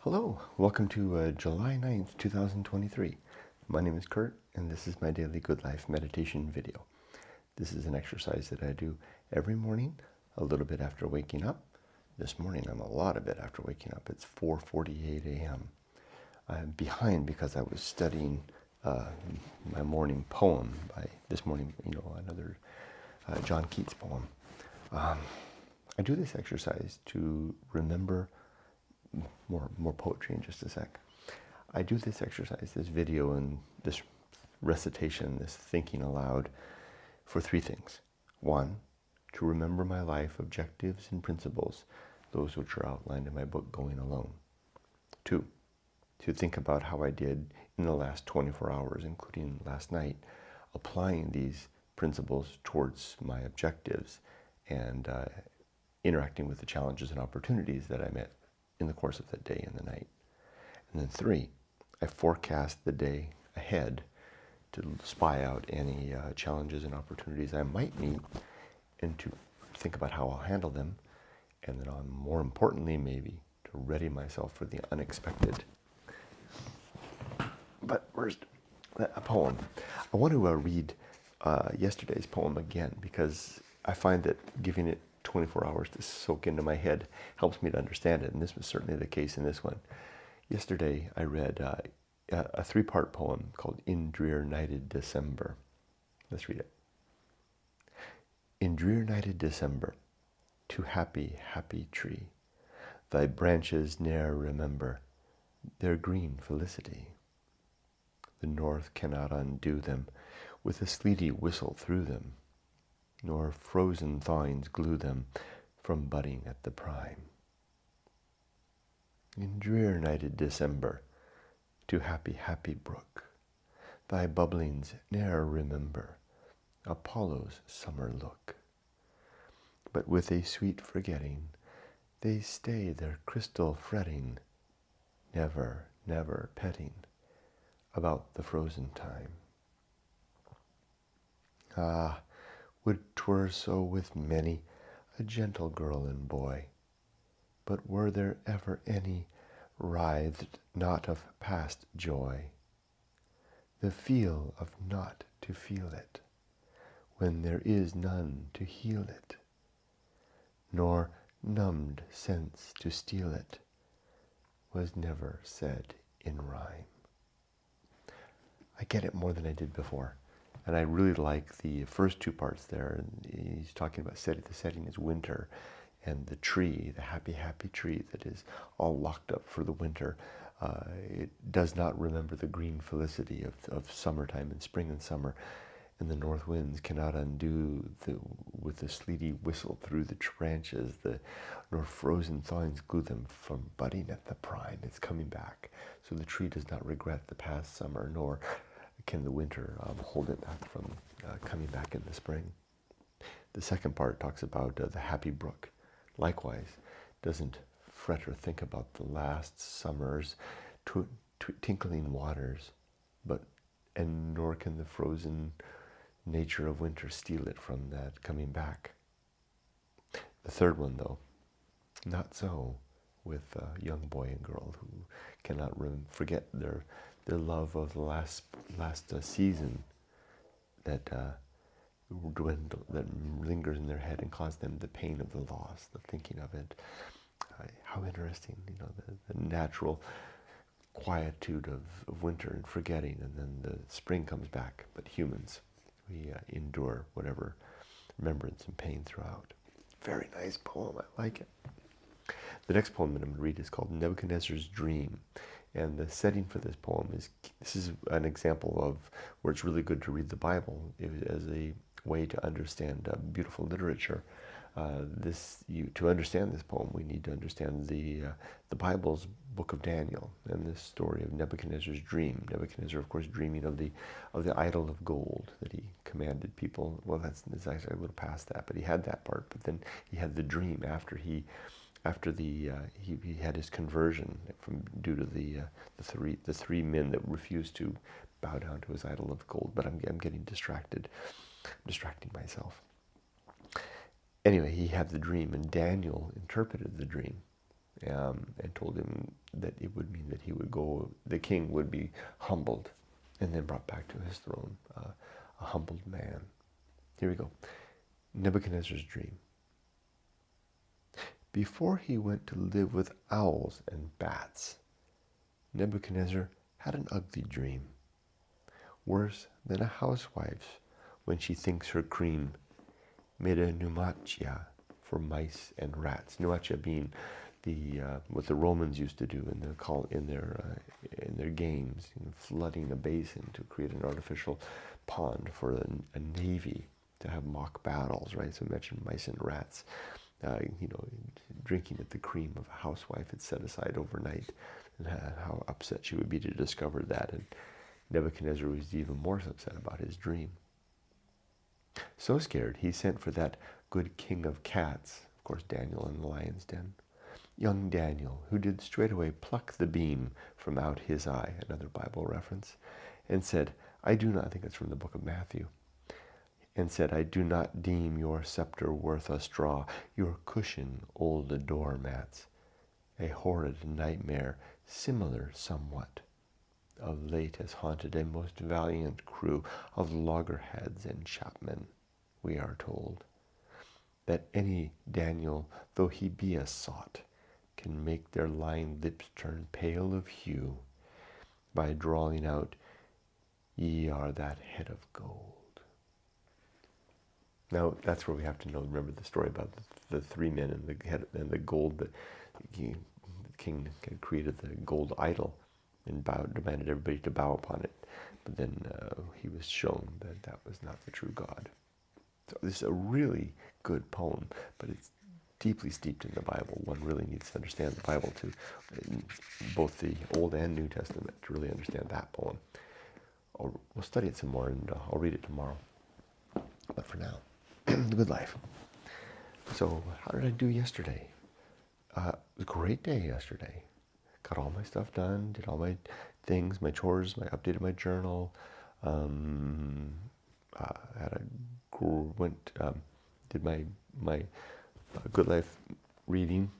Hello, welcome to July 9th, 2023. My name is Kurt, and this is my daily Good Life meditation video. This is an exercise that I do every morning, a little bit after waking up. This morning, I'm a lot of it after waking up. It's 4:48 a.m. I'm behind because I was studying my morning poem by this morning, another John Keats poem. I do this exercise to remember more poetry in just a sec. I do this exercise, this video, and this recitation, this thinking aloud, for three things. One, to remember my life objectives and principles, those which are outlined in my book, Going Alone. Two, to think about how I did in the last 24 hours, including last night, applying these principles towards my objectives and interacting with the challenges and opportunities that I met in the course of that day and the night. And then three, I forecast the day ahead to spy out any challenges and opportunities I might meet and to think about how I'll handle them. And then more importantly, maybe, to ready myself for the unexpected. But first, a poem. I want to read yesterday's poem again because I find that giving it 24 hours to soak into my head helps me to understand it, and this was certainly the case in this one. Yesterday I read a three-part poem called In Drear Nighted December. Let's read it. In drear nighted December, to happy, happy tree, thy branches ne'er remember their green felicity. The north cannot undo them with a sleety whistle through them, nor frozen thawings glue them from budding at the prime. In drear nighted December, to happy, happy brook, thy bubblings ne'er remember Apollo's summer look. But with a sweet forgetting, they stay their crystal fretting, never, never petting about the frozen time. Ah, would 'twere so with many, a gentle girl and boy, but were there ever any writhed not of past joy, the feel of not to feel it, when there is none to heal it, nor numbed sense to steal it, was never said in rhyme. I get it more than I did before. And I really like the first two parts there. He's talking about the setting is winter, and the tree, the happy, happy tree that is all locked up for the winter, it does not remember the green felicity of summertime and spring and summer. And the north winds cannot undo with the sleety whistle through the branches, nor frozen thawings glue them from budding at the prime. It's coming back. So the tree does not regret the past summer, nor can the winter hold it back from coming back in the spring. The second part talks about the happy brook. Likewise, doesn't fret or think about the last summer's tinkling waters, nor can the frozen nature of winter steal it from that coming back. The third one, though, not so with a young boy and girl who cannot forget their love of the last season that that lingers in their head and causes them the pain of the loss, the thinking of it. How interesting, the natural quietude of winter and forgetting, and then the spring comes back. But humans, we endure whatever remembrance and pain throughout. Very nice poem. I like it. The next poem that I'm going to read is called Nebuchadnezzar's Dream. And the setting for this poem this is an example of where it's really good to read the Bible as a way to understand beautiful literature. To understand this poem, we need to understand the Bible's book of Daniel and this story of Nebuchadnezzar's dream. Nebuchadnezzar, of course, dreaming of the idol of gold that he commanded people. Well, that's actually a little past that, but he had that part. But then he had the dream after he had his conversion due to the three men that refused to bow down to his idol of gold. But I'm getting distracting myself. Anyway, he had the dream, and Daniel interpreted the dream. and told him that it would mean that he would go, the king would be humbled and then brought back to his throne, a humbled man. Here we go. Nebuchadnezzar's dream. Before he went to live with owls and bats, Nebuchadnezzar had an ugly dream, worse than a housewife's when she thinks her cream made a pneumatia for mice and rats. Pneumatia being what the Romans used to do in their games, flooding a basin to create an artificial pond for a navy to have mock battles, right? So imagine mice and rats, drinking at the cream of a housewife had set aside overnight, and how upset she would be to discover that. And Nebuchadnezzar was even more upset about his dream. So scared, he sent for that good king of cats, of course Daniel in the lion's den, young Daniel, who did straightway pluck the beam from out his eye, another Bible reference, and said, I think that's from the book of Matthew, and said, I do not deem your scepter worth a straw, your cushion old doormats, a horrid nightmare, similar somewhat. Of late has haunted a most valiant crew of loggerheads and chapmen, we are told, that any Daniel, though he be a sot, can make their lined lips turn pale of hue by drawling out, ye are that head of gold. Now that's where we have to remember the story about the three men and the head and the gold, that the king had created the gold idol and demanded everybody to bow upon it. But then he was shown that that was not the true God. So this is a really good poem, but it's deeply steeped in the Bible. One really needs to understand the Bible both the Old and New Testament, to really understand that poem. We'll study it some more, and I'll read it tomorrow. But for now, the good life. So how did I do yesterday? It was a great day yesterday. Got all my stuff done, did all my things, my chores, updated my journal. Did my good life reading.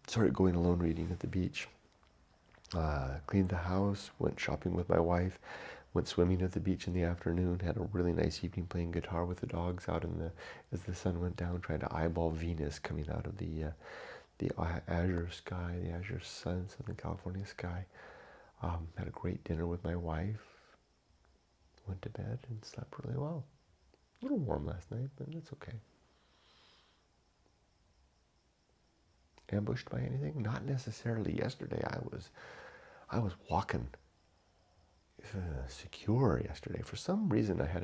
Started going alone reading at the beach. Cleaned the house. Went shopping with my wife. Went swimming at the beach in the afternoon. Had a really nice evening playing guitar with the dogs out as the sun went down, trying to eyeball Venus coming out of the azure sky, the azure sun, Southern California sky. Had a great dinner with my wife. Went to bed and slept really well. A little warm last night, but it's okay. Ambushed by anything? Not necessarily. Yesterday I was walking secure yesterday. For some reason I had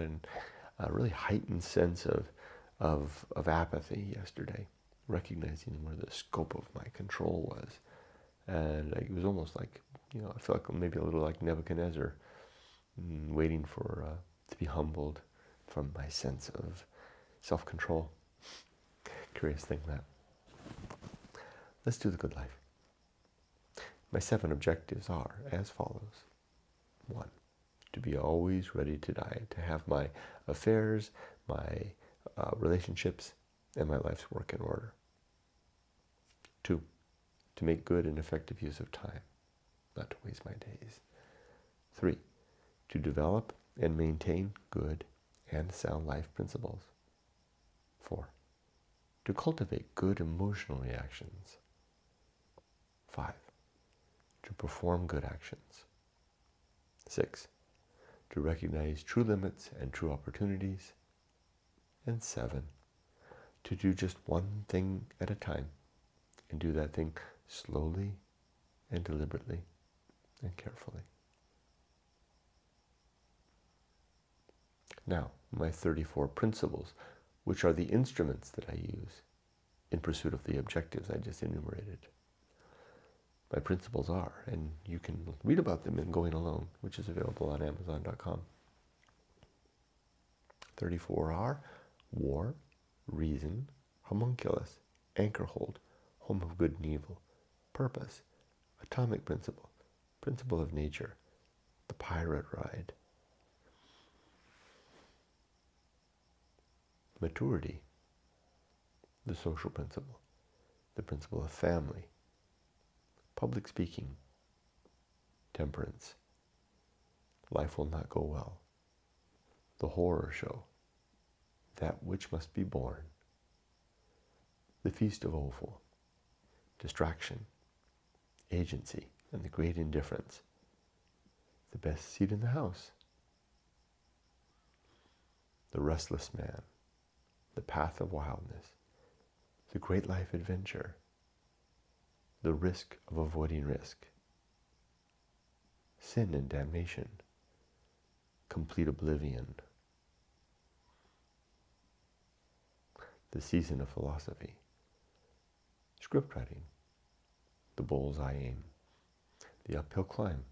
a really heightened sense of apathy yesterday, recognizing where the scope of my control was. And it was almost like, I felt like maybe a little like Nebuchadnezzar, waiting for to be humbled from my sense of self-control. Curious thing, that. Let's do the good life. My 7 objectives are as follows. 1, to be always ready to die, to have my affairs, my relationships, and my life's work in order. 2, to make good and effective use of time, not to waste my days. 3, to develop and maintain good and sound life principles. 4, to cultivate good emotional reactions. 5, to perform good actions. 6, to recognize true limits and true opportunities. And 7, to do just one thing at a time, and do that thing slowly and deliberately and carefully. Now, my 34 principles, which are the instruments that I use in pursuit of the objectives I just enumerated. My principles are, and you can read about them in Going Alone, which is available on Amazon.com. 34 are war, reason, homunculus, anchor hold, home of good and evil, purpose, atomic principle, principle of nature, the pirate ride, maturity, the social principle, the principle of family, public speaking, temperance, life will not go well, the horror show, that which must be borne, the feast of offal, distraction, agency, and the great indifference, the best seat in the house, the restless man, the path of wildness, the great life adventure, the risk of avoiding risk, sin and damnation, complete oblivion, the season of philosophy, script writing, the bull's-eye aim, the uphill climb,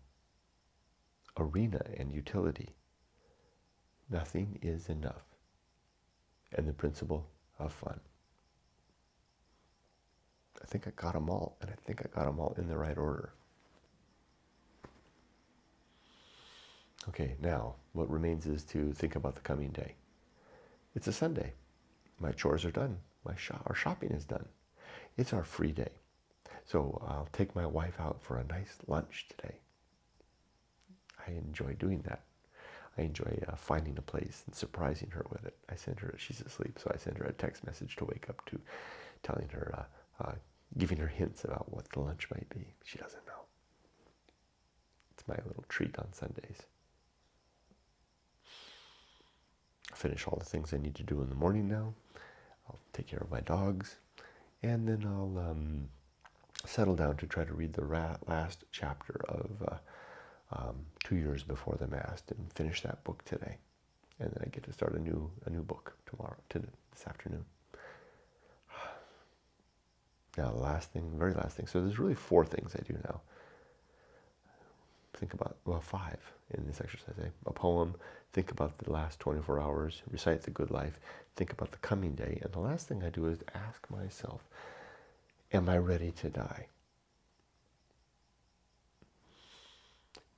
arena and utility, nothing is enough, and the principle of fun. I think I got them all, and I think I got them all in the right order. Okay, now what remains is to think about the coming day. It's a Sunday. My chores are done. Our shopping is done. It's our free day. So I'll take my wife out for a nice lunch today. I enjoy doing that. I enjoy finding a place and surprising her with it. She's asleep, so I send her a text message to wake up to, telling her, giving her hints about what the lunch might be. She doesn't know. It's my little treat on Sundays. I finish all the things I need to do in the morning now. I'll take care of my dogs, and then I'll settle down to try to read the last chapter of 2 Years Before the Mast and finish that book today. And then I get to start a new book this afternoon. Now the very last thing. So there's really 4 things I do now. Think about, 5 in this exercise. A poem, think about the last 24 hours, recite the good life, think about the coming day, and the last thing I do is ask myself, am I ready to die?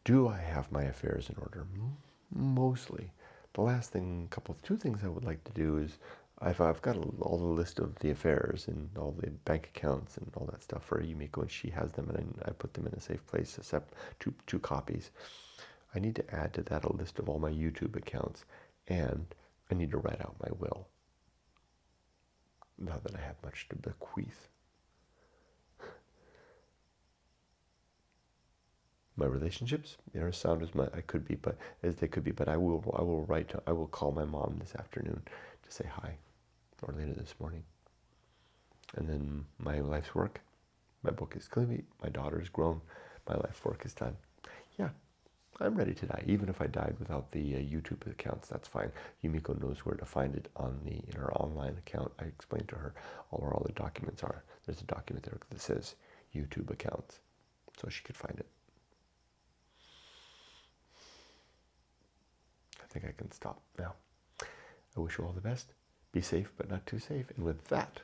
Do I have my affairs in order? Mostly. The last thing, 2 things I would like to do is, I've got all the list of the affairs and all the bank accounts and all that stuff for Yumiko, and she has them, and I put them in a safe place, except two copies. I need to add to that a list of all my YouTube accounts, and I need to write out my will. Not that I have much to bequeath. My relationships, they're as sound as they could be, but I will call my mom this afternoon to say hi, or later this morning. And then my life's work, my book is complete, my daughter's grown, my life work is done. Yeah, I'm ready to die. Even if I died without the YouTube accounts, that's fine. Yumiko knows where to find it in her online account. I explained to her where all the documents are. There's a document there that says YouTube accounts, so she could find it. I think I can stop now. I wish you all the best. Be safe, but not too safe. And with that,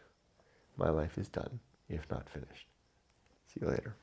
my life is done, if not finished. See you later.